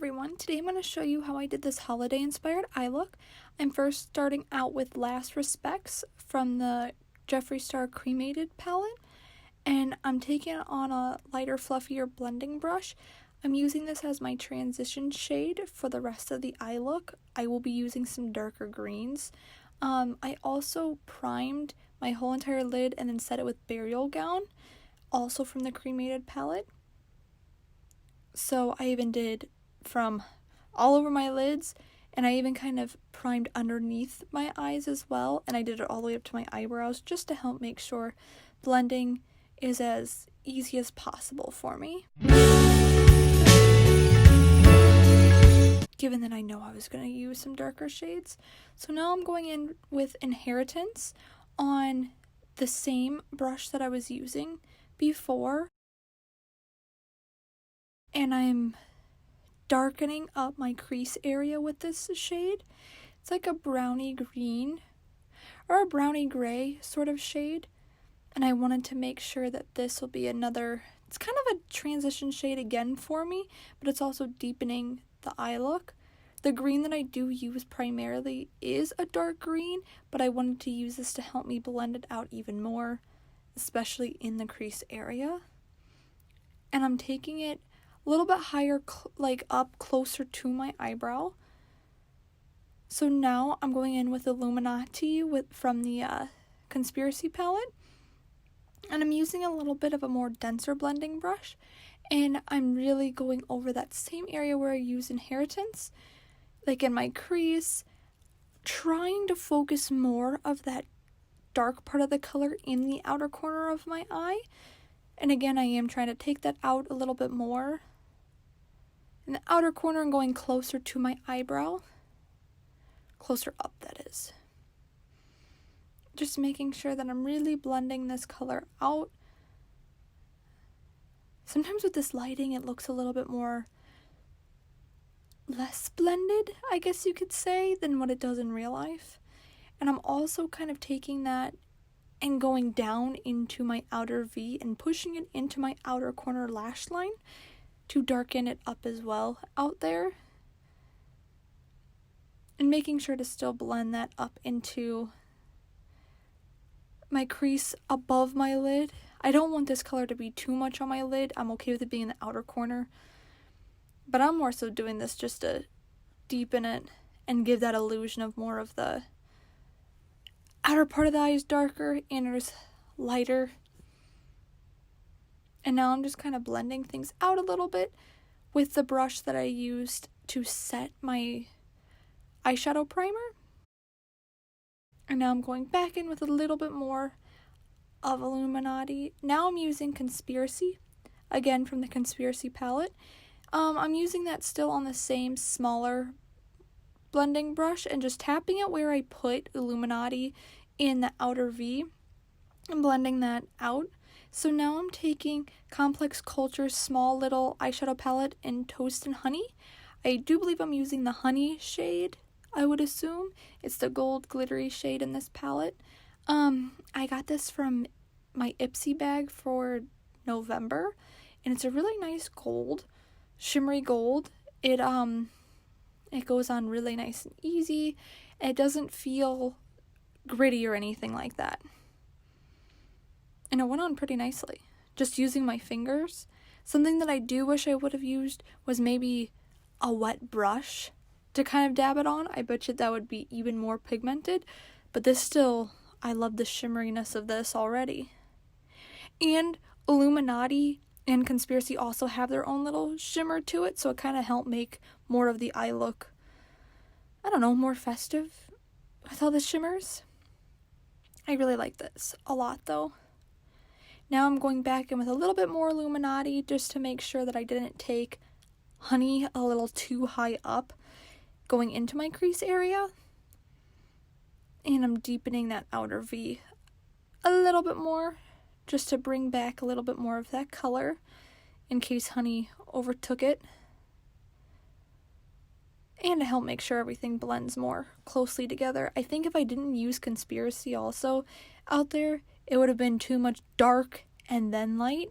everyone, today I'm going to show you how I did this holiday inspired eye look. I'm first starting out with Last Respects from the Jeffree Cremated Palette, and I'm taking it on a lighter, fluffier blending brush. I'm using this as my transition shade for the rest of the eye look. I will be using some darker greens. I also primed my whole entire lid and then set it with Burial Gown, also from the Cremated Palette. So I even did from all over my lids, and I even kind of primed underneath my eyes as well, and I did it all the way up to my eyebrows just to help make sure blending is as easy as possible for me. Given that I know I was going to use some darker shades. So now I'm going in with Inheritance on the same brush that I was using before. And I'm darkening up my crease area with this shade. It's like a brownie green or a brownie gray sort of shade. And I wanted to make sure that this will be another, it's kind of a transition shade again for me, but it's also deepening the eye look. The green that I do use primarily is a dark green, but I wanted to use this to help me blend it out even more, especially in the crease area. And I'm taking it a little bit higher, like up closer to my eyebrow. So now I'm going in with Illuminati from the Conspiracy palette, and I'm using a little bit of a more denser blending brush, and I'm really going over that same area where I use Inheritance, like in my crease, trying to focus more of that dark part of the color in the outer corner of my eye. And again, I am trying to take that out a little bit more in the outer corner and going closer to my eyebrow. Closer up, that is. Just making sure that I'm really blending this color out. Sometimes with this lighting, it looks a little bit more less blended, I guess you could say, than what it does in real life. And I'm also kind of taking that and going down into my outer V and pushing it into my outer corner lash line to darken it up as well out there. And making sure to still blend that up into my crease above my lid. I don't want this color to be too much on my lid. I'm okay with it being in the outer corner. But I'm more so doing this just to deepen it and give that illusion of more of the outer part of the eye is darker, inner is lighter. And now I'm just kind of blending things out a little bit with the brush that I used to set my eyeshadow primer. And now I'm going back in with a little bit more of Illuminati. Now I'm using Conspiracy, again from the Conspiracy palette. I'm using that still on the same smaller blending brush and just tapping it where I put Illuminati in the outer V and blending that out. So now I'm taking Complex Culture's small little eyeshadow palette in Toast and Honey. I do believe I'm using the Honey shade, I would assume. It's the gold glittery shade in this palette. I got this from my Ipsy bag for November, and it's a really nice gold, shimmery gold. It goes on really nice and easy. It doesn't feel gritty or anything like that. And it went on pretty nicely, just using my fingers. Something that I do wish I would have used was maybe a wet brush to kind of dab it on. I bet you that would be even more pigmented, but this still, I love the shimmeriness of this already. And Illuminati and Conspiracy also have their own little shimmer to it, so it kind of helped make more of the eye look, I don't know, more festive with all the shimmers. I really like this a lot though. Now I'm going back in with a little bit more Illuminati just to make sure that I didn't take Honey a little too high up going into my crease area. And I'm deepening that outer V a little bit more just to bring back a little bit more of that color in case Honey overtook it. And to help make sure everything blends more closely together. I think if I didn't use Conspiracy also out there, it would have been too much dark and then light.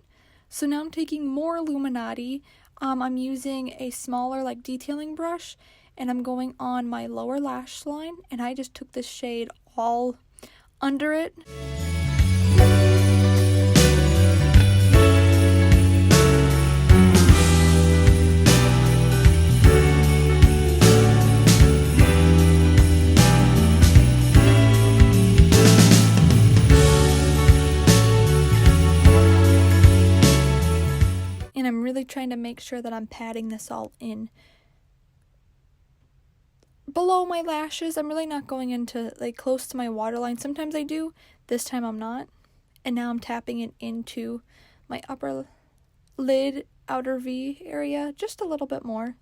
So now I'm taking more Illuminati I'm using a smaller like detailing brush, and I'm going on my lower lash line, and I just took this shade all under it. And I'm really trying to make sure that I'm patting this all in below my lashes. I'm really not going into like close to my waterline. Sometimes I do, this time I'm not. And now I'm tapping it into my upper lid, outer V area, just a little bit more.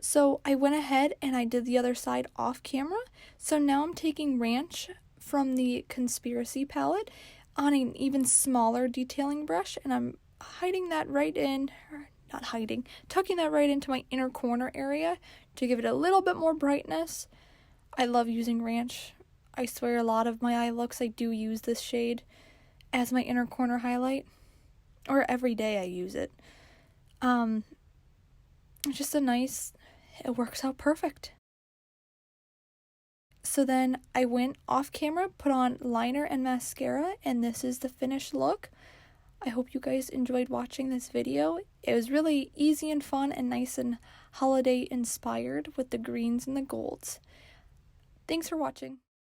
So I went ahead and I did the other side off camera. So now I'm taking Ranch from the Conspiracy palette on an even smaller detailing brush, and I'm hiding that right in, or not hiding, tucking that right into my inner corner area to give it a little bit more brightness. I love using Ranch. I swear a lot of my eye looks I do use this shade as my inner corner highlight, or every day I use it. It's just a nice, it works out perfect. So then I went off camera, put on liner and mascara, and this is the finished look. I hope you guys enjoyed watching this video. It was really easy and fun and nice and holiday inspired with the greens and the golds. Thanks for watching.